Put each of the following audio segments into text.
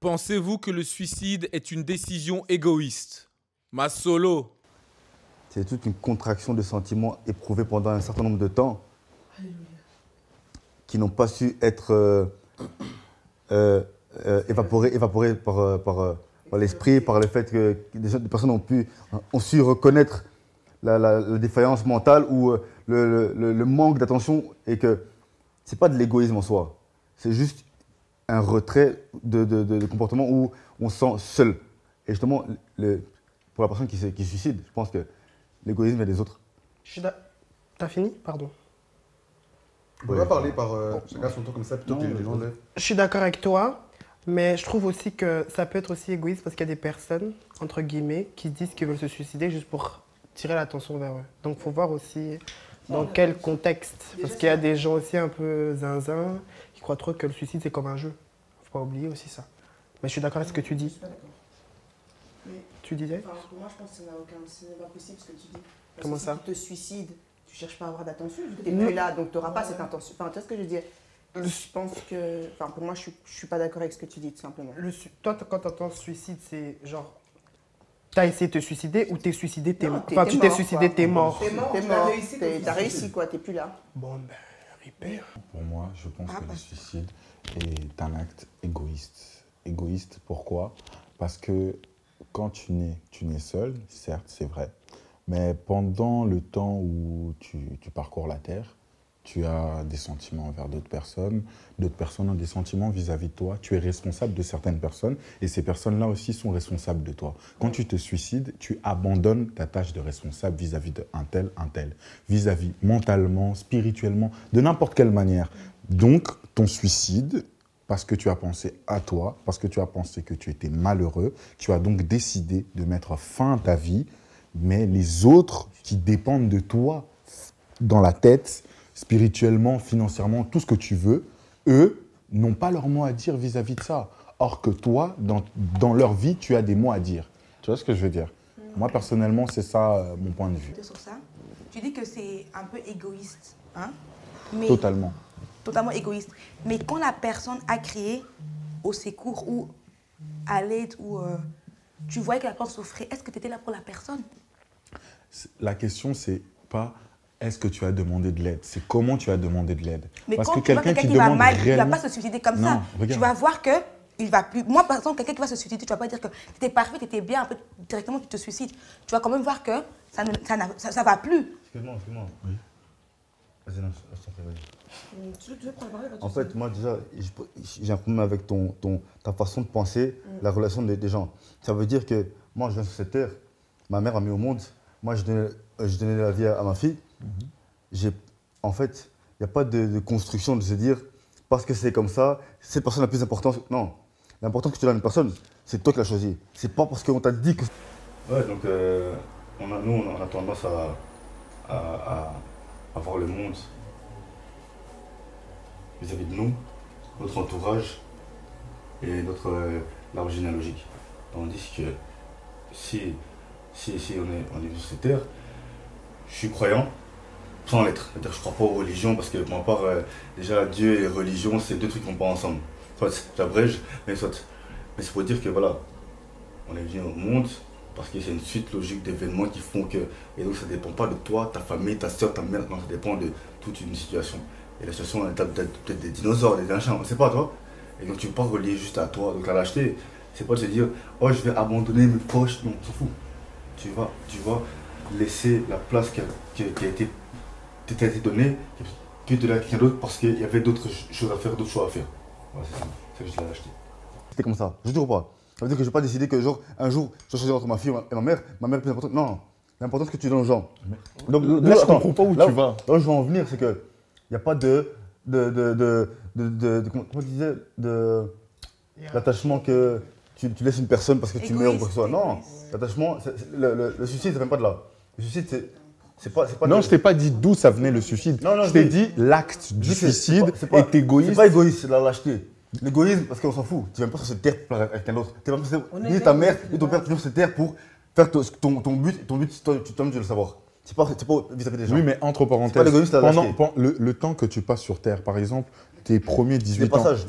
Pensez-vous que le suicide est une décision égoïste? Ma solo. C'est toute une contraction de sentiments éprouvés pendant un certain nombre de temps qui n'ont pas su être évaporés par l'esprit, par le fait que des personnes ont su reconnaître la défaillance mentale ou le manque d'attention et que ce n'est pas de l'égoïsme en soi. C'est juste un retrait de comportement où on se sent seul. Et justement, pour la personne qui se suicide, je pense que l'égoïsme vient des autres. T'as fini? Pardon. On va parler par chacun son tour comme ça, plutôt que les gens. Je suis d'accord avec toi, mais je trouve aussi que ça peut être aussi égoïste parce qu'il y a des personnes, entre guillemets, qui disent qu'ils veulent se suicider juste pour tirer l'attention vers eux. Donc il faut voir aussi dans quel contexte. Parce qu'il y a des gens aussi un peu zinzin qui croient trop que le suicide c'est comme un jeu. Faut pas oublier aussi ça. Mais je suis d'accord avec ce que tu dis. Tu disais? Enfin, pour moi, je pense que ce n'est pas possible ce que tu dis. Parce Comment que ça? si tu te suicides, tu cherches pas à avoir d'attention, tu n'es plus là, donc tu n'auras pas cette intention. Enfin, tu vois ce que je veux dire? Je pense que... Enfin, pour moi, je suis pas d'accord avec ce que tu dis, tout simplement. Toi, quand tu entends suicide, c'est genre... T'as essayé de te suicider ou t'es suicidé, t'es mort? t'es Enfin, tu t'es mort, suicidé, quoi. t'es mort. T'es mort, t'as réussi, quoi, t'es plus là. Bon, ben, ripper. Pour moi, je pense que le suicide est un acte égoïste. Égoïste, pourquoi? Parce que quand tu nais seul, certes, c'est vrai. Mais pendant le temps où tu parcours la Terre, tu as des sentiments envers d'autres personnes ont des sentiments vis-à-vis de toi. Tu es responsable de certaines personnes et ces personnes-là aussi sont responsables de toi. Quand tu te suicides, tu abandonnes ta tâche de responsable vis-à-vis d'un tel, vis-à-vis mentalement, spirituellement, de n'importe quelle manière. Donc, ton suicide, parce que tu as pensé à toi, parce que tu as pensé que tu étais malheureux, tu as donc décidé de mettre fin à ta vie, mais les autres qui dépendent de toi dans la tête, spirituellement, financièrement, tout ce que tu veux, eux n'ont pas leur mot à dire vis-à-vis de ça. Or que toi, dans leur vie, tu as des mots à dire. Tu vois ce que je veux dire? Moi, personnellement, c'est ça mon point de vue. Sur ça, tu dis que c'est un peu égoïste, hein? Mais Totalement. Totalement égoïste. Mais quand la personne a crié au secours ou à l'aide ou tu voyais que la personne souffrait, est-ce que tu étais là pour la personne? La question, c'est pas est-ce que tu as demandé de l'aide, c'est comment tu as demandé de l'aide. Mais parce quand que tu vois quelqu'un qui va mal, il ne va pas se suicider comme ça. Regarde. Tu vas voir que il va plus. Moi, par exemple, quelqu'un qui va se suicider, tu ne vas pas dire que tu étais parfait, tu étais bien, un peu directement tu te suicides. Tu vas quand même voir que ça ne va plus. Excuse-moi. Oui. Vas-y, non, je t'en prie, vas-y. Tu veux prendre la parole? En fait, moi déjà, j'ai un problème avec ta façon de penser, la relation des gens. Ça veut dire que moi, je viens sur cette terre, ma mère m'a mis au monde, moi, je donnais la vie à ma fille. En fait, il n'y a pas de construction de se dire, parce que c'est comme ça, cette personne a plus d'importance. Non, l'importance que tu donnes à une personne, c'est toi qui l'as choisi. C'est pas parce qu'on t'a dit que... Ouais, donc nous, on a tendance à voir le monde vis-à-vis de nous, notre entourage et l'arbre généalogique. Tandis que si on est sur cette terre, je suis croyant sans l'être. C'est-à-dire que je ne crois pas aux religions parce que pour ma part, déjà Dieu et religion, c'est deux trucs qui ne vont pas ensemble. Soit j'abrège, mais soit. Mais c'est pour dire que voilà, on est venu au monde parce que c'est une suite logique d'événements qui font que. Et donc ça ne dépend pas de toi, ta famille, ta soeur, ta mère, non, ça dépend de toute une situation. Et la situation, elle tape peut-être des dinosaures, des machins, on ne sait pas toi. Et donc tu ne peux pas relier juste à toi. Donc la lâcheté, c'est pas de se dire, oh je vais abandonner mes proches, non, on s'en fout. Tu vas laisser la place qui a été donnée, puis de la quelqu'un d'autre parce qu'il y avait d'autres choses à faire, d'autres choix à faire. Voilà, c'est ça. C'est juste la lâcheté. C'était comme ça, je te comprends pas. Ça veut dire que je ne vais pas décider que genre, un jour, je vais choisir entre ma fille et ma mère est plus importante. Non, l'importance que tu donnes aux gens. Donc, là, je ne comprends pas où tu vas. Là où je veux en venir, c'est qu'il n'y a pas comment tu disais, l'attachement que tu laisses une personne parce que tu meurs ou quoi que ce soit. Non, l'attachement, le suicide, ça vient pas de là. Le suicide, c'est pas... Non, je t'ai pas dit d'où ça venait le suicide. Non, je t'ai dit l'acte du suicide est égoïste. C'est pas égoïste, c'est de la lâcheté. L'égoïsme, parce qu'on s'en fout. Tu viens pas sur cette terre pour avec quelqu'un d'autre. Tu viens ni ta mère, ni ton père, tu viens sur cette terre pour faire ton but. Ton but, toi-même, tu dois le savoir. C'est pas vis-à-vis des gens. Oui, mais entre C'est pas parenthèses, l'égoïste à lâcher. pendant le temps que tu passes sur Terre, par exemple, tes premiers 18 ans, passages.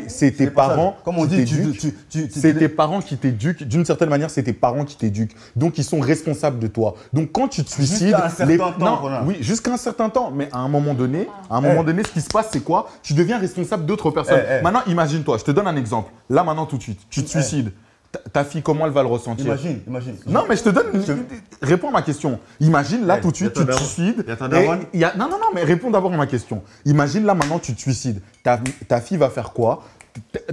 c'est tes parents Comme on qui dit, t'éduquent. C'est tes parents qui t'éduquent. D'une certaine manière, c'est tes parents qui t'éduquent. Donc, ils sont responsables de toi. Donc, quand tu te suicides... Jusqu'à un certain temps, voilà. Oui, jusqu'à un certain temps. Mais à un moment donné, ce qui se passe, c'est quoi? Tu deviens responsable d'autres personnes. Maintenant, imagine-toi, je te donne un exemple. Là, maintenant, tout de suite, tu te suicides. Ta fille, comment elle va le ressentir? Imagine. Non, mais je te donne. Réponds à ma question. Imagine là tout de suite, tu te suicides. Non, mais réponds d'abord à ma question. Imagine là maintenant, tu te suicides. Ta fille va faire quoi?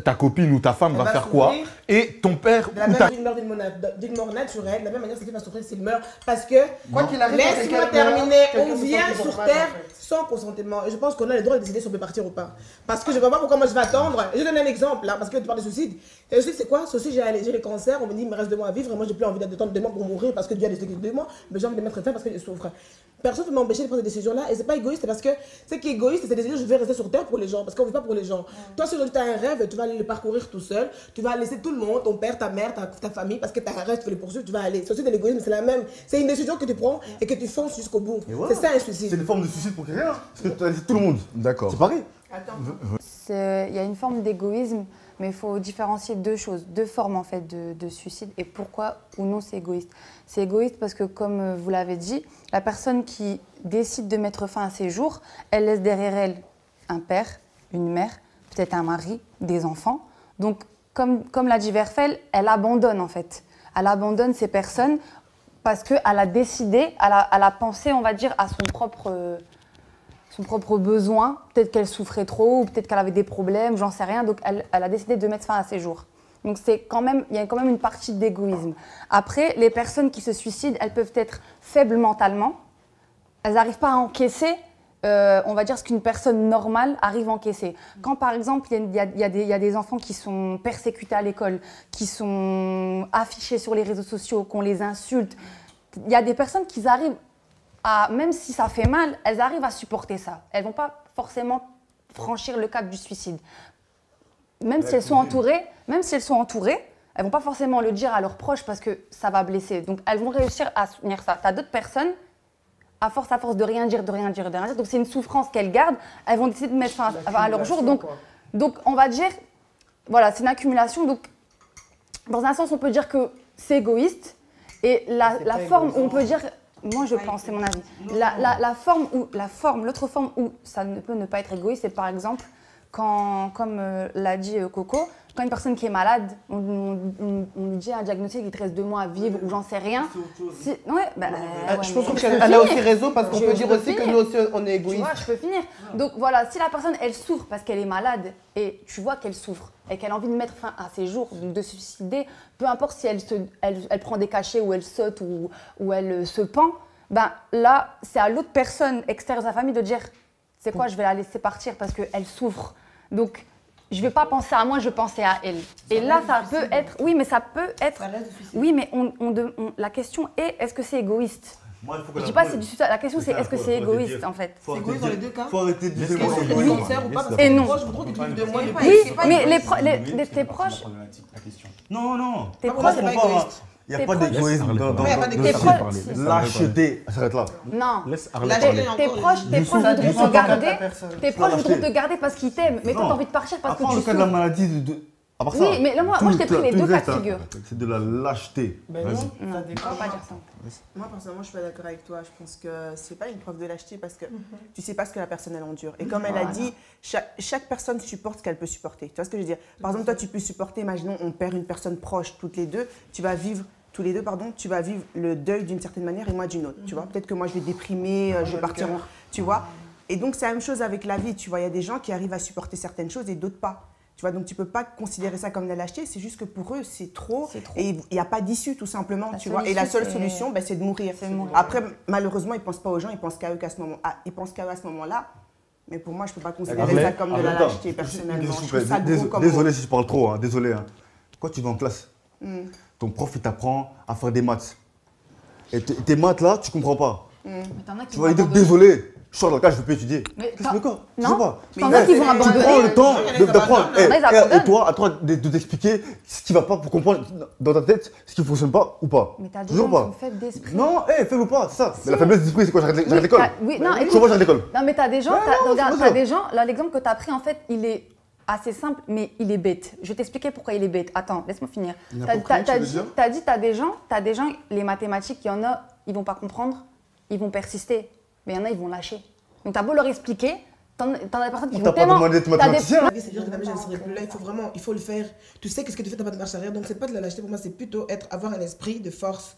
Ta copine ou ta femme va faire quoi? Et ton père de la ou même ta... d'une mort naturelle, de la même manière, cette fille va souffrir s'il meurt. Parce que, Quoi qu'il arrive, laisse-moi terminer, quelqu'un on se vient sent sur coupable, Terre en fait. sans consentement. Et je pense qu'on a le droit de décider si on peut partir ou pas. Parce que je ne vois pas pourquoi moi je vais attendre. Je donne un exemple là, parce que tu parles de suicide. Et le suicide, c'est quoi? Suicide, j'ai le cancer, on me dit il me reste 2 mois à vivre, et moi j'ai plus envie d'attendre 2 mois pour mourir parce que Dieu a décidé 2 mois, mais j'ai envie de mettre fin parce que je souffre. Personne ne peut m'empêcher de prendre ces décisions-là, et c'est pas égoïste, parce que ce qui est égoïste, c'est de dire je vais rester sur Terre pour les gens, parce qu'on ne vit pas pour les gens. Toi, si aujourd'hui tu as un rêve, tu vas aller le parcourir tout seul, tu vas laisser tout le monde, ton père, ta mère, ta famille, parce que tu as un rêve, tu veux les poursuivre, tu vas aller. C'est aussi de l'égoïsme, c'est la même. C'est une décision que tu prends et que tu fonces jusqu'au bout. Voilà. C'est ça un suicide. C'est une forme de suicide pour quelqu'un. Parce que tu as laissé tout le monde. D'accord. C'est pareil. Il y a une forme d'égoïsme, mais il faut différencier 2 choses, 2 formes en fait de suicide et pourquoi ou non c'est égoïste. C'est égoïste parce que, comme vous l'avez dit, la personne qui décide de mettre fin à ses jours, elle laisse derrière elle un père, une mère, peut-être un mari, des enfants. Donc, comme l'a dit Werfel, elle abandonne en fait. Elle abandonne ces personnes parce qu'elle a décidé, elle a pensé, on va dire, à son propre besoin. Peut-être qu'elle souffrait trop ou peut-être qu'elle avait des problèmes, j'en sais rien. Donc, elle a décidé de mettre fin à ses jours. Donc, il y a quand même une partie d'égoïsme. Après, les personnes qui se suicident, elles peuvent être faibles mentalement. Elles n'arrivent pas à encaisser, on va dire, ce qu'une personne normale arrive à encaisser. Quand, par exemple, il y a des enfants qui sont persécutés à l'école, qui sont affichés sur les réseaux sociaux, qu'on les insulte, il y a des personnes qui arrivent même si ça fait mal, elles arrivent à supporter ça. Elles ne vont pas forcément franchir le cap du suicide. Même si elles sont entourées, elles ne vont pas forcément le dire à leurs proches parce que ça va blesser. Donc, elles vont réussir à soutenir ça. Tu as d'autres personnes, à force de rien dire, donc c'est une souffrance qu'elles gardent, elles vont décider de mettre fin à leur jour. Donc, on va dire, voilà, c'est une accumulation. Donc, dans un sens, on peut dire que c'est égoïste. Et la forme où on peut dire... Moi, je pense, c'est mon avis. L'autre forme où ça ne peut ne pas être égoïste, c'est par exemple, comme l'a dit Coco, quand une personne qui est malade, on lui dit un diagnostic, il te reste 2 mois à vivre ou j'en sais rien. Je pense qu'elle a aussi raison parce qu'on peut dire aussi que nous aussi, on est égoïste. Tu vois, je peux finir. Donc voilà, si la personne, elle souffre parce qu'elle est malade et tu vois qu'elle souffre et qu'elle a envie de mettre fin à ses jours, de se suicider, peu importe si elle prend des cachets ou elle saute ou elle se pend, ben là, c'est à l'autre personne extérieure de sa famille de dire c'est quoi, je vais la laisser partir parce qu'elle souffre. Donc, je ne vais pas penser à moi, je vais penser à elle. Et là, ça peut être... Oui, mais ça peut être... Oui, mais la question est, est-ce que c'est égoïste? Moi, je ne dis pas si c'est du suicide. La question, c'est est-ce que c'est égoïste, en fait? C'est égoïste dans les 2 cas. Faut arrêter de dire c'est cancer ou pas parce que et non. proches voudront que tu vives 2 mois. Oui, mais tes proches... Non. Tes proches, c'est pas égoïste. Il n'y a pas d'égoïsme dans tes lâcheté. S'arrête là. Non. Tes proches voudront te garder parce qu'ils t'aiment. Mais toi, tu as envie de partir parce que tu souffres. Après, le cas de la maladie, à part ça. Oui, mais moi, je t'ai pris les 2 cas de figure. C'est de la lâcheté. Non, on ne va pas dire ça. Moi, personnellement, je suis pas d'accord avec toi. Je pense que c'est pas une preuve de lâcheté parce que tu sais pas ce que la personne elle endure. Et comme elle a dit, chaque personne supporte ce qu'elle peut supporter. Tu vois ce que je veux dire? Par exemple, toi, tu peux supporter, imaginons, on perd une personne proche toutes les deux, tu vas vivre le deuil d'une certaine manière et moi d'une autre. Tu vois, peut-être que moi je vais déprimer, je vais partir en... Tu vois. Et donc, c'est la même chose avec la vie. Tu vois, il y a des gens qui arrivent à supporter certaines choses et d'autres pas. Tu vois, donc tu peux pas considérer ça comme de la lâcheté, c'est juste que pour eux, c'est trop. Et il n'y a pas d'issue, tout simplement, tu vois. Et la seule solution, c'est de mourir. Après, malheureusement, ils ne pensent pas aux gens, ils pensent qu'à eux à ce moment-là. Mais pour moi, je ne peux pas considérer ça comme de la lâcheté, personnellement. Désolé si je parle trop, hein, désolé. Hein. Quand tu vas en classe, ton prof, il t'apprend à faire des maths. Et tes maths, là, tu ne comprends pas. Tu vas lui dire, désolé, Je sors de la classe, je veux plus étudier. Mais Qu'est-ce que tu veux quoi? Je non. sais pas. T'en as qui vont abandonner. Tu prends le temps d'apprendre. Non, ils abandonnent. Et toi, à toi de t'expliquer ce qui va pas pour comprendre dans ta tête ce qui fonctionne pas ou pas. Mais t'as des Toujours gens qui pas. sont faibles d'esprit. Non, faible ou pas, c'est ça. Mais la faiblesse d'esprit, c'est quoi? J'arrête l'école. Oui, non, écoute. Comment j'arrête l'école? Non, mais t'as des gens, Ouais, non, regarde, c'est pas t'as ça. des gens, là, l'exemple que t'as pris, en fait, il est assez simple, mais il est bête. Je vais t'expliquer pourquoi il est bête. Attends, laisse-moi finir. T'as dit, t'as des gens, les mathématiques, il y en a, ils vont pas comprendre, ils vont persister. Mais il y en a, ils vont lâcher. Donc t'as beau leur expliquer, t'en as des personnes qui On vont t'a pas tellement... demandé d'être mathématicien. La vie, c'est dur de la je ne serai plus là. Il faut le faire. Tu sais que ce que tu fais, tu n'as pas de marche arrière. Donc, c'est pas de la lâcheté pour moi, c'est plutôt avoir un esprit de force.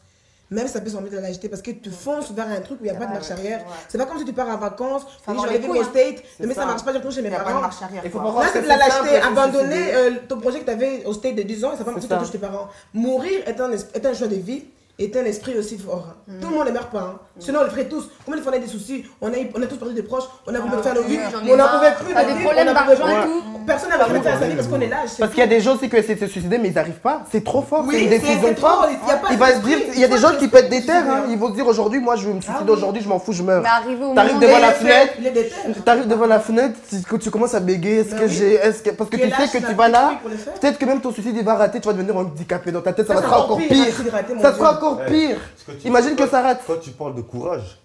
Même ça peut sembler de la lâcheté parce que tu fonces vers un truc où il n'y a pas de marche arrière. C'est pas comme si tu pars en vacances, tu dis je vais vivre au State, mais ça marche pas, je retourne chez mes parents. Là, c'est de la lâcheté. Abandonner ton projet que tu avais au State de 10 ans et ça va marcher, tu touches tes parents. Mourir est un choix de vie. Est un esprit aussi fort. Tout le monde ne meurt pas. Sinon, on le ferait tous. Combien de fois on a des soucis? On a tous perdu des proches. On a voulu faire nos vies. On n'en pouvait plus. T'as des problèmes d'argent et tout. Personne n'a voulu faire sa vie parce qu'on est là. Parce qu'il y a des gens aussi qui essaient de se suicider, mais ils n'arrivent pas. C'est trop fort. C'est une décision c'est trop. forte. Il va se dire, Il y a des gens qui pètent des terres. Hein. Ils vont se dire aujourd'hui, moi je veux me suicider aujourd'hui, je m'en fous, je meurs. Mais arrivé au T'arrives moment devant où- la fenêtre. Il est déter. T'arrives devant la fenêtre, tu commences à bégayer. Parce que tu sais que tu vas là. Peut-être que même ton suicide il va rater, tu vas devenir handicapé dans ta tête, ça va être encore pire. Ça sera encore pire. Imagine que ça rate. Quand tu parles de courage,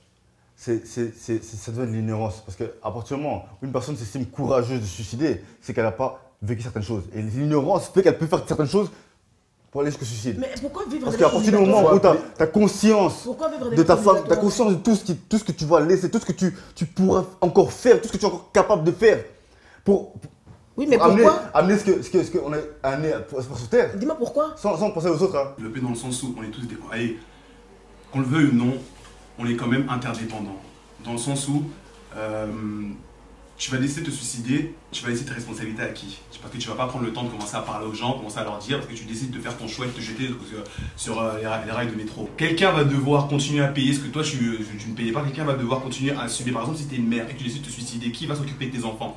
ça devient de l'ignorance. Parce qu'à partir du moment où une personne s'estime courageuse de se suicider, c'est qu'elle n'a pas vécu certaines choses. Et l'ignorance fait qu'elle peut faire certaines choses pour aller jusqu'au suicide. Mais pourquoi vivre Parce qu'à partir du moment où tu as conscience de ta femme, tu as ta conscience de tout ce que tu vas laisser, tout ce que tu pourras encore faire, tout ce que tu es encore capable de faire pour Oui, mais amener, pourquoi amener ce qu'on est amené pour sur Terre. Dis-moi pourquoi. Sans penser aux autres. Hein. Le P dans le sens où on est tous des... Allez, qu'on le veuille ou non, on est quand même interdépendants. Dans le sens où tu vas laisser te suicider, tu vas laisser tes responsabilités à qui? Parce que tu vas pas prendre le temps de commencer à parler aux gens, commencer à leur dire, parce que tu décides de faire ton choix et de te jeter sur les rails de métro. Quelqu'un va devoir continuer à payer ce que toi tu ne payais pas, quelqu'un va devoir continuer à subir. Par exemple, si tu es une mère et que tu décides de te suicider, qui va s'occuper de tes enfants?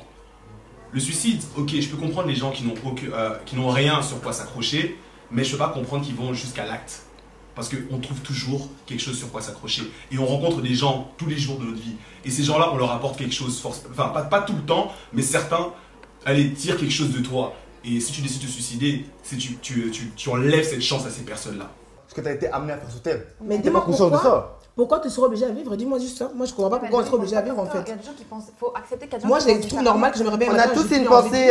Le suicide, ok, je peux comprendre les gens qui n'ont rien sur quoi s'accrocher, mais je peux pas comprendre qu'ils vont jusqu'à l'acte. Parce qu'on trouve toujours quelque chose sur quoi s'accrocher. Et on rencontre des gens tous les jours de notre vie. Et ces gens-là, on leur apporte quelque chose, enfin pas tout le temps, mais certains, allez, tirent quelque chose de toi. Et si tu décides de te suicider, tu enlèves cette chance à ces personnes-là. Parce que tu as été amené à faire sur Terre. Mais Tu n'es dis-moi pas conscient de ça. pourquoi tu seras obligé à vivre? Dis-moi juste ça. Moi, je comprends pas pourquoi on serait obligé à vivre en fait. Il y a des gens qui pensent, faut accepter qu'il y a des gens Moi, qui pensent je trouve normal que j'aimerais bien. On a tous une pensée.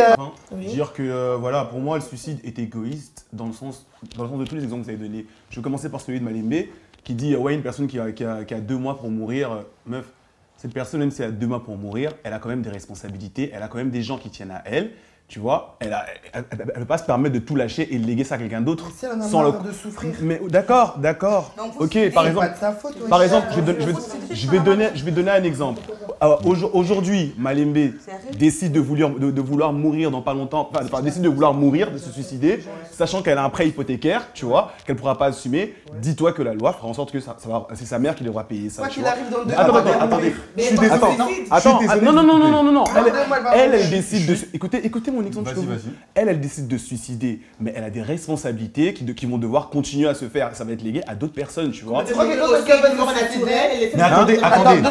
Dire que voilà, pour moi, le suicide est égoïste dans le sens de tous les exemples que vous avez donnés. Je vais commencer par celui de Malembe qui dit ouais, une personne qui a 2 mois pour mourir, meuf, cette personne, même si elle a 2 mois pour mourir, elle a quand même des responsabilités, elle a quand même des gens qui tiennent à elle. Tu vois, elle ne peut pas se permettre de tout lâcher et de léguer ça à quelqu'un d'autre. Si elle en a sans marre de souffrir. Mais d'accord. Ok, par exemple, je vais donner un exemple. Aujourd'hui, Malembe décide de vouloir mourir dans pas longtemps, enfin décide de vouloir mourir, de se suicider, sachant qu'elle a un prêt hypothécaire, tu vois, qu'elle ne pourra pas assumer. Dis-toi que la loi fera en sorte que c'est sa mère qui devra payer ça. Quoi tu qu'il vois. arrive dans le Attendez. Non. Elle décide de. Écoutez mon exemple. Elle décide de se suicider, mais elle a des responsabilités qui vont devoir continuer à se faire. Ça va être légué à d'autres personnes, tu vois. Tu crois que quand quelqu'un veut mort naturelle, Mais attendez,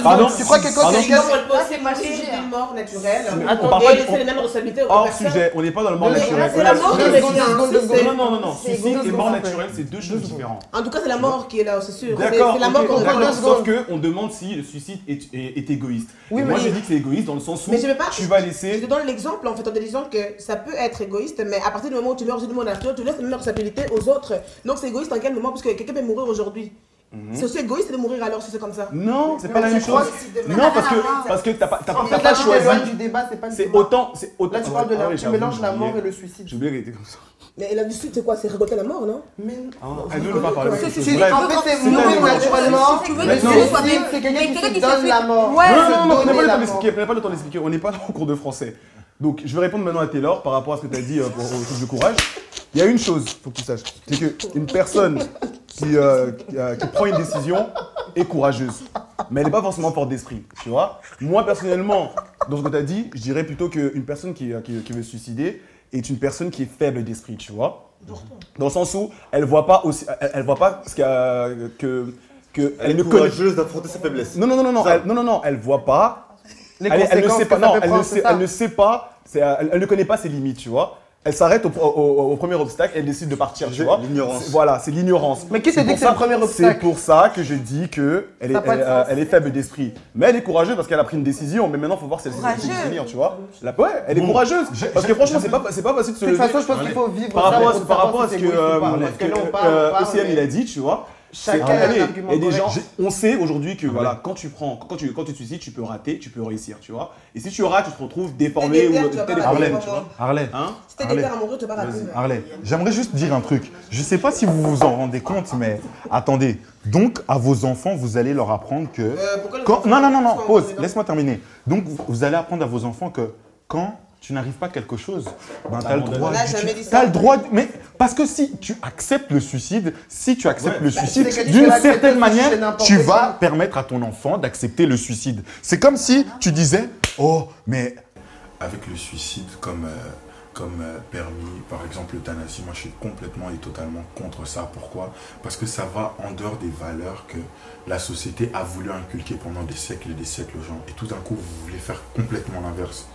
pardon. Tu crois que quand quelqu'un c'est pas le sujet, une mort naturelle, On parle pas et laisser les mêmes responsabilités aux hors personnes. sujet, on n'est pas dans le mort naturel. C'est la mort qui est Non. Suicide et mort naturelle, c'est deux choses différentes. En tout cas, c'est la mort qui est là, c'est sûr. D'accord, C'est la mort qu'on d'accord, regarde. sauf qu'on demande si le suicide est égoïste. Oui, Moi, mais- je dis que c'est égoïste dans le sens où Mais je vais pas. tu vas Je laisser. te donne l'exemple en fait en te disant que ça peut être égoïste, mais à partir du moment où tu meurs du monde naturel, tu laisses les mêmes responsabilités aux autres. Donc c'est égoïste en quel moment? Parce que quelqu'un peut mourir aujourd'hui. C'est aussi égoïste de mourir alors si c'est comme ça. Non, c'est pas la même chose. Non, parce que t'as En pas fait, là, tu t'éloignes choisi. du débat, c'est pas le C'est débat. autant. Là, tu parles de Ah la. oui, Tu j'avoue, mélanges la j'ai mort oublié. et le suicide. J'ai oublié qu'elle était comme ça. Mais la suite, c'est quoi? C'est récolter la mort, non? Mais Elle ne veut pas parler de en quelque chose. fait, Bref. c'est mourir naturellement. Tu veux Le que tu sois suicide, bien. c'est quelqu'un qui Quelqu'un se qui donne se la fait- mort. Ouais. Non, on n'a pas Donner le la temps mort. d'expliquer. On n'a pas le temps d'expliquer. On n'est pas en cours de français. Donc, je vais répondre maintenant à Taylor par rapport à ce que tu as dit au truc de courage. Il y a une chose, il faut que tu saches, c'est qu'une personne qui prend une décision est courageuse. Mais elle n'est pas forcément forte d'esprit, tu vois. Moi, personnellement, dans ce que tu as dit, je dirais plutôt qu'une personne qui veut se suicider est une personne qui est faible d'esprit, tu vois. Dans le sens où elle voit pas ce Elle est courageuse d'affronter sa faiblesse. Non, elle voit pas Elle ne sait pas, non, elle ne sait pas, elle ne connaît pas ses limites, tu vois. Elle s'arrête au premier obstacle et elle décide de partir, tu vois. L'ignorance. Voilà, c'est l'ignorance. Mais qui te dit que c'est le premier obstacle? C'est pour ça que je dis qu'elle est faible d'esprit. Mais elle est courageuse parce qu'elle a pris une décision. Mais maintenant, il faut voir si elle sait tenir, tu vois. Ouais, elle est courageuse. Parce que franchement, c'est pas facile de se lever. De toute façon, je pense qu'il faut vivre par rapport à ce que OCM il a dit, tu vois. Chacun a un argument et des correct. gens, on sait aujourd'hui que voilà, quand tu te suicides, tu peux rater, tu peux réussir, tu vois. Et si tu rates, tu te retrouves déformé ou Harley, tu vois. Harley, Si t'es déclaré amoureux, tu vas rater. Harley, j'aimerais juste dire un truc. Je sais pas si vous vous en rendez compte, mais attendez. Donc, à vos enfants, vous allez leur apprendre que... Non, pause, laisse-moi terminer. Donc, vous allez apprendre à vos enfants que quand tu n'arrives pas à quelque chose, ben, tu as le droit... Mais parce que si tu acceptes le suicide, d'une certaine manière, tu vas permettre à ton enfant d'accepter le suicide. C'est comme si tu disais, oh, mais... Avec le suicide comme permis, par exemple l'euthanasie, moi je suis complètement et totalement contre ça. Pourquoi? Parce que ça va en dehors des valeurs que la société a voulu inculquer pendant des siècles et des siècles aux gens. Et tout d'un coup, vous voulez faire complètement l'inverse.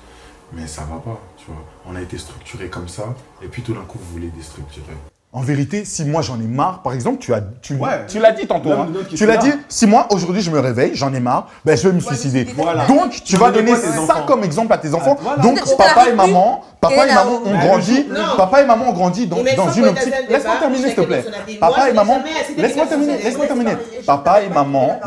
Mais ça va pas, tu vois. On a été structuré comme ça, et puis tout d'un coup, vous voulez déstructurer. En vérité, si moi j'en ai marre, par exemple, tu l'as dit tantôt, hein, tu l'as dit, si moi aujourd'hui je me réveille, j'en ai marre, ben je vais me suicider. Voilà. Donc tu vas donner ça comme exemple à tes enfants. Donc papa et maman ont grandi dans une optique. Laisse-moi terminer s'il te plaît. Papa et maman, laisse-moi terminer. Papa et maman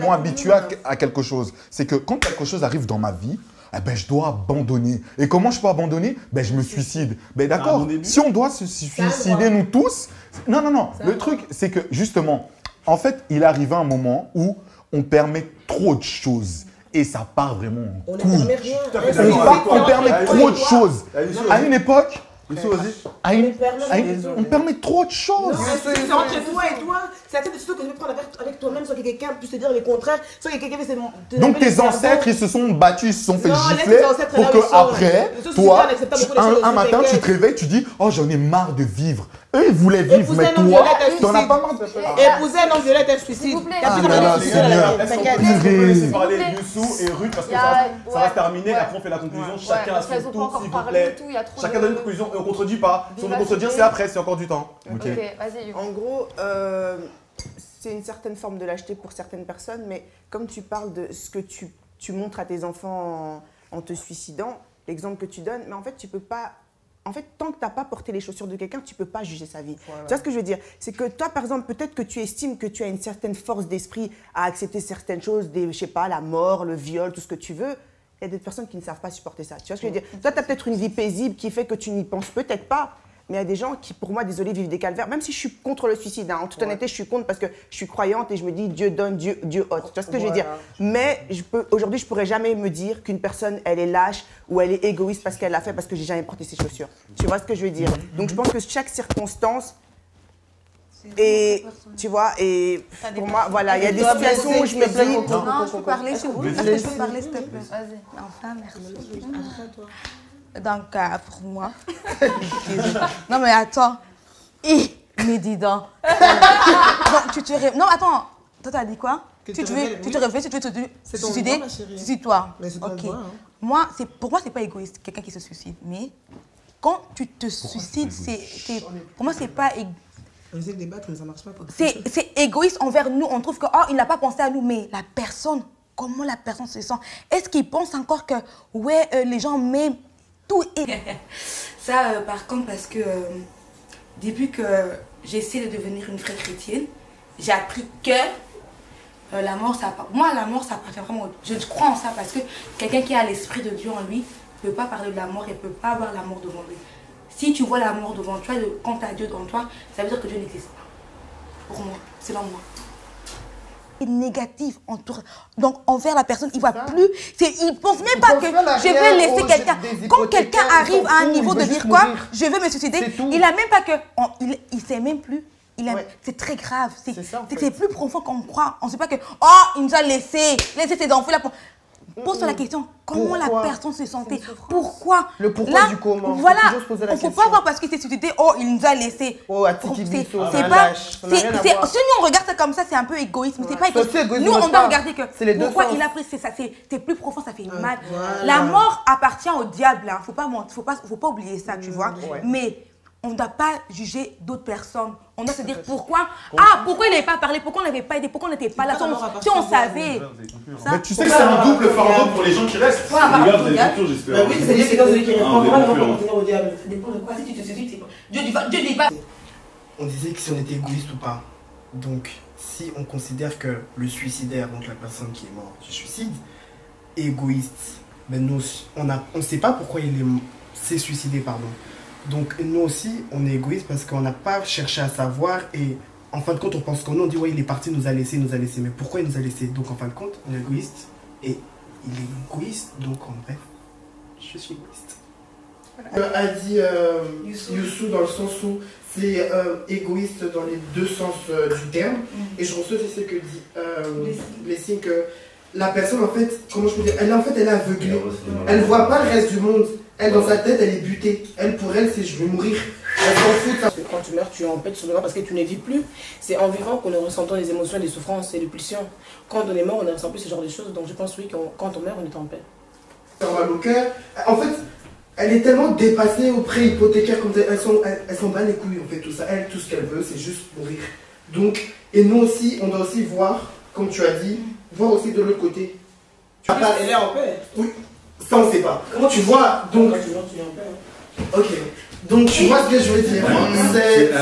m'ont habitué à quelque chose. C'est que quand quelque chose arrive dans ma vie, eh ben, je dois abandonner. Et comment je peux abandonner? Ben, je me suicide. Ben, d'accord, si on doit se suicider nous tous... Non. Le truc, c'est que justement, en fait, il arrive un moment où on permet trop de choses. Et ça part vraiment en couille. On permet trop de choses. À une époque... on permet trop de choses. C'est entre toi et toi. C'est la tête de décision que tu veux prendre avec toi-même sans que quelqu'un puisse te dire le contraire. Sans que quelqu'un puisse Donc tes ancêtres, ils se sont battus, ils se sont fait gifler pour que après, toi, un matin, tu te réveilles, tu dis « Oh, j'en ai marre de vivre ». Eux, ils voulaient vivre, mais toi, t'en as pas marre. Épouser un homme violette, un suicide. Est-ce qu'on peut laisser parler Youssou et Ruth parce que ça va se terminer, après on fait la conclusion, chacun a son tour, s'il vous plaît. Chacun donne une conclusion et on contredit pas. Si on veut contredire, c'est après, c'est encore du temps. Ok, vas-y. En gros, c'est une certaine forme de lâcheté pour certaines personnes, mais comme tu parles de ce que tu montres à tes enfants en te suicidant, l'exemple que tu donnes, mais en fait, tu peux pas... En fait, tant que tu n'as pas porté les chaussures de quelqu'un, tu ne peux pas juger sa vie. Voilà. Tu vois ce que je veux dire? C'est que toi, par exemple, peut-être que tu estimes que tu as une certaine force d'esprit à accepter certaines choses, je sais pas, la mort, le viol, tout ce que tu veux. Il y a des personnes qui ne savent pas supporter ça. Tu vois ce que je veux dire? Toi, tu as peut-être une vie paisible qui fait que tu n'y penses peut-être pas. Mais il y a des gens qui, pour moi, désolé, vivent des calvaires. Même si je suis contre le suicide, hein, en toute honnêteté, je suis contre parce que je suis croyante et je me dis Dieu donne, Dieu ôte. Tu vois ce que je veux dire? Mais aujourd'hui, je ne pourrais jamais me dire qu'une personne, elle est lâche ou elle est égoïste parce qu'elle l'a fait parce que j'ai jamais porté ses chaussures. Tu vois ce que je veux dire? Donc je pense que chaque circonstance, et tu vois, et pour moi, voilà, il y a des situations où je me dis... Non, je peux parler sur vous. Est-ce que je peux parler, s'il te plaît? Vas-y. Enfin, merci. Donc, pour moi... Non, mais attends. Mais dis donc. Donc, tu te réveilles... Non, attends. Toi, t'as dit quoi? Tu te réveilles, tu veux te suicider, suicide-toi. Ok. Pour moi, c'est pas égoïste, quelqu'un qui se suicide. Mais quand tu te suicides, pour moi, c'est pas égoïste. On essaie de débattre, mais ça marche pas. C'est égoïste envers nous. On trouve que, oh, il n'a pas pensé à nous. Mais la personne, comment la personne se sent? Est-ce qu'il pense encore que, ouais, les gens m'aiment? Tout est... Ça, par contre, parce que depuis que j'essaie de devenir une vraie chrétienne, j'ai appris que la mort, ça... Moi, la mort, ça appartient vraiment... Je crois en ça parce que quelqu'un qui a l'esprit de Dieu en lui ne peut pas parler de la mort et ne peut pas avoir la mort devant lui. Si tu vois la mort devant toi, quand tu as Dieu devant toi, ça veut dire que Dieu n'existe pas. Pour moi, selon moi. Négatif donc envers la personne, il voit plus, il pense même pas que je vais laisser quelqu'un. Quand quelqu'un arrive à un niveau de dire quoi, je vais me suicider, il a même pas que, il sait même plus. C'est très grave, c'est plus profond qu'on croit. On ne sait pas que, oh, il nous a laissé ses enfants là. Pose-toi la question, comment la personne se sentait? Pourquoi? Le pourquoi là, du comment. Voilà, on ne faut pas voir parce que c'est suscité, oh, il nous a laissé. Oh, à Titi Bisso, c'est pas. Si nous on regarde ça comme ça, c'est un peu égoïste. Mais c'est pas égoïste. Nous, on doit regarder que pourquoi il a pris, c'est plus profond, ça fait mal. La mort appartient au diable, hein. Faut pas oublier ça, tu vois. Mais on ne doit pas juger d'autres personnes. On doit se dire pourquoi. Ah, pourquoi il n'avait pas parlé? Pourquoi on n'avait pas aidé? Pourquoi on n'était pas là? Si on savait. Mais tu sais que c'est un double fardeau pour les gens qui restent. Les gars, vous avez tout, j'espère. Oui, c'est-à-dire que celui qui répondra ne va pas contenir au diable. Ça dépend de quoi. Si tu te suicides, c'est quoi? Dieu dit pas. On disait que si on était égoïste ou pas. Donc, si on considère que le suicidaire, donc la personne qui est morte du suicide, est égoïste, ben nous, on ne sait pas pourquoi il s'est suicidé, pardon. Donc nous aussi, on est égoïste parce qu'on n'a pas cherché à savoir et en fin de compte, on pense qu'on dit ouais, il est parti, il nous a laissé. Mais pourquoi il nous a laissé? Donc en fin de compte, on est égoïste et il est égoïste. Donc en bref, je suis égoïste. Voilà. A dit Youssou dans le sens où c'est égoïste dans les deux sens du terme. Et je reçois aussi ce que dit Blessing, que la personne en fait, comment je peux dire, elle est aveuglée. Elle ne voit pas le reste du monde. Elle, dans sa tête, elle est butée. Elle, pour elle, c'est je vais mourir. Elle s'en fout de ça. Quand tu meurs, tu es en paix tout simplement parce que tu ne vis plus. C'est en vivant qu'on ressentons les émotions, les souffrances et les pulsions. Quand on est mort, on ne ressent plus ce genre de choses. Donc je pense oui, quand on meurt, on est en paix. Ça va mal au cœur. En fait, elle est tellement dépassée au prêt hypothécaire comme elles s'en bat les couilles en fait tout ça. Elle, tout ce qu'elle veut, c'est juste mourir. Donc, et nous aussi, on doit aussi voir, comme tu as dit, voir aussi de l'autre côté. Elle est en paix. Oui. Ça, on ne sait pas. Comment tu vois, donc... Ok. Donc, tu vois ce que je veux dire. C'est...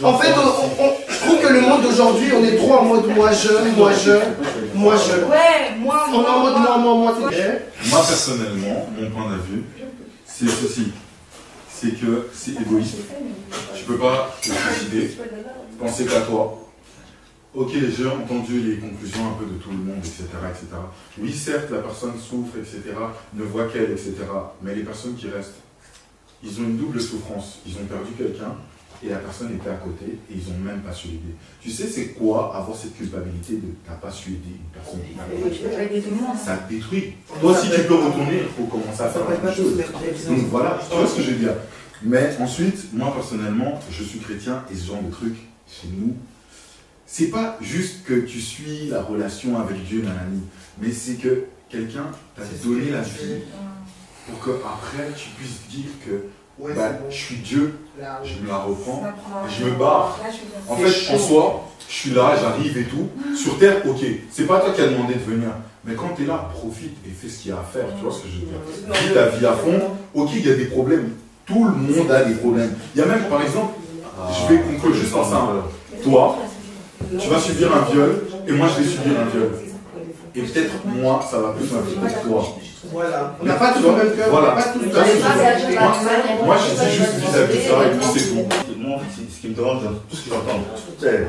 En fait, je trouve que le monde d'aujourd'hui, on est trop en mode moi je. Ouais, moi. On est en mode moi, c'est vrai. Moi, personnellement, mon point de vue, c'est ceci. C'est que c'est égoïste. Tu peux pas te suicider, penser qu'à toi. Ok, j'ai entendu les conclusions un peu de tout le monde, etc., etc. Oui, certes, la personne souffre, etc., ne voit qu'elle, etc. Mais les personnes qui restent, ils ont une double souffrance. Ils ont perdu quelqu'un et la personne était à côté et ils n'ont même pas su aider. Tu sais, c'est quoi avoir cette culpabilité de t'as pas su aider une personne qui n'a pas. Ça te détruit. Toi, si tu peux retourner, il faut commencer à faire la même chose. Donc voilà, tu vois ce que je veux dire. Mais ensuite, moi personnellement, je suis chrétien et ce genre de truc, chez nous, c'est pas juste que tu suis la relation avec Dieu, nanani, mais c'est que quelqu'un t'a donné la vie pour qu'après tu puisses dire que je suis Dieu, je me la reprends, et je me barre. En fait, en soi, je suis là, j'arrive et tout. Sur terre, ok, c'est pas toi qui as demandé de venir, mais quand tu es là, profite et fais ce qu'il y a à faire, tu vois ce que je veux dire. Vis ta vie à fond, ok, il y a des problèmes, tout le monde a des problèmes. Il y a même, par exemple, je vais conclure juste en ça, toi, tu vas subir un viol et moi je vais subir un viol. Et peut-être moi, ça va plus m'affecter que toi. Voilà. On n'a pas tous le même cœur. Voilà. Moi je dis juste vis-à-vis de ça et puis c'est tout. Moi, en fait, ce qui me dérange dans tout ce que j'entends,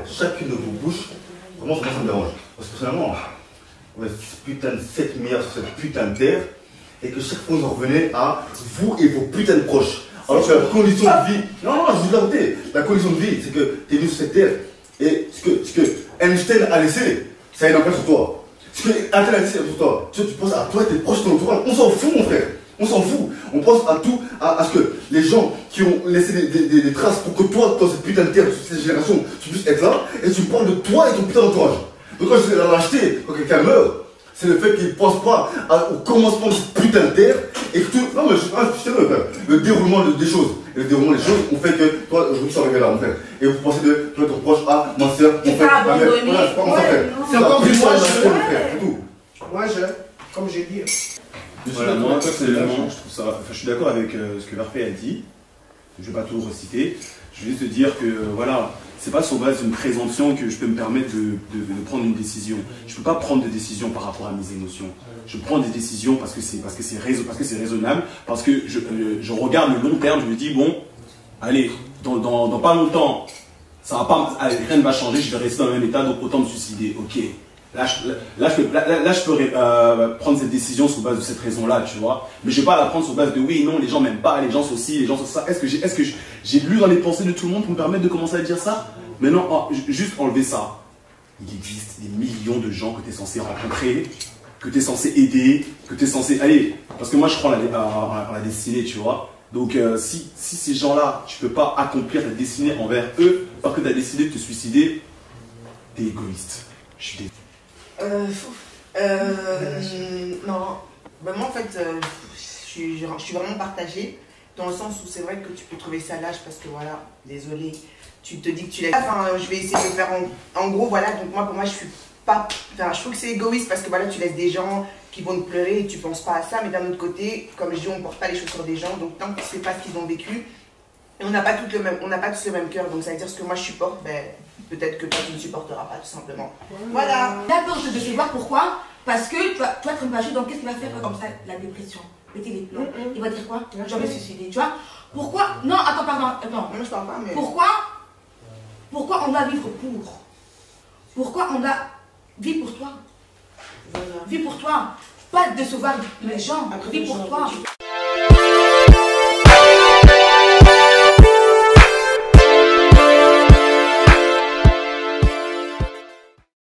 chacune de vos bouches, vraiment ça me dérange. Parce que personnellement, on a putain de 7 milliards sur cette putain de terre et que chaque fois vous en revenez à vous et vos putains de proches. Alors que la condition de vie, non, je vous dis la vérité, la condition de vie, c'est que tu es venu sur cette terre. Et ce que Einstein a laissé, ça a une impact sur toi. Ce que Einstein a laissé sur toi, tu penses à toi et tes proches, ton entourage. On s'en fout, mon frère. On s'en fout. On pense à tout, à ce que les gens qui ont laissé des traces pour que toi, dans cette putain de terre, cette génération, tu puisses être là. Et tu parles de toi et ton putain d'entourage. Donc quand je dis la lâcheté, quand quelqu'un meurt, c'est le fait qu'il ne pense pas au commencement de cette putain de terre. Et que tout. Non, mais je sais le déroulement des choses. Et le déroulement des choses, on fait que toi, aujourd'hui, ça arrive là, mon frère. Et vous pensez de toi, ton proche, ah, ma soeur, mon frère, ma mère. Voilà, c'est pas mon frère. C'est encore plus moi, c'est tout. Moi, comme j'ai dit. Voilà, moi, personnellement, je trouve ça. Enfin, je suis d'accord avec ce que Varpé a dit. Je ne vais pas tout reciter. Je vais juste te dire que, voilà, c'est pas sur base d'une présomption que je peux me permettre de prendre une décision. Je ne peux pas prendre de décision par rapport à mes émotions. Je prends des décisions parce que c'est raisonnable, parce que je regarde le long terme, je me dis, bon, allez, dans pas longtemps, ça va pas, rien ne va changer, je vais rester dans le même état, donc autant me suicider. Ok. Là, je peux prendre cette décision sur base de cette raison-là, tu vois. Mais je ne vais pas la prendre sur base de oui, non, les gens m'aiment pas, les gens sont ci, les gens sont ça. Est-ce que j'ai lu dans les pensées de tout le monde pour me permettre de commencer à dire ça? Mais non, juste enlever ça. Il existe des millions de gens que tu es censé rencontrer que tu es censé aider, que tu es censé... Allez, parce que moi je crois en la destinée, tu vois. Donc si ces gens-là, tu peux pas accomplir ta destinée envers eux, parce que tu as décidé de te suicider, t'es égoïste. Je suis non, moi en fait, je suis vraiment partagée, dans le sens où c'est vrai que tu peux trouver ça lâche parce que voilà, désolé, tu te dis que tu l'as... Enfin, je vais essayer de faire en gros, voilà, donc moi pour moi je suis pas... Enfin, je trouve que c'est égoïste parce que voilà, tu laisses des gens qui vont te pleurer et tu penses pas à ça, mais d'un autre côté, comme je dis, on porte pas les choses sur des gens, donc tant que tu sais pas ce qu'ils ont vécu, et on n'a pas tous le même cœur, donc ça veut dire ce que moi je supporte, ben, peut-être que toi tu ne supporteras pas tout simplement. Voilà. D'accord, je te fais voir pourquoi. Parce que toi, tu vas me donc qu'est-ce qu'il va faire comme ça, la dépression, péter les plombs. Il va dire quoi? Je vais me suicider, tu vois? Pourquoi? Non, attends, pardon, attends. Moi je parle pas, mais... Pourquoi on doit vivre pour? Pourquoi on doit vivre pour toi? Vis pour toi. Pas de sauver les gens, vis pour toi.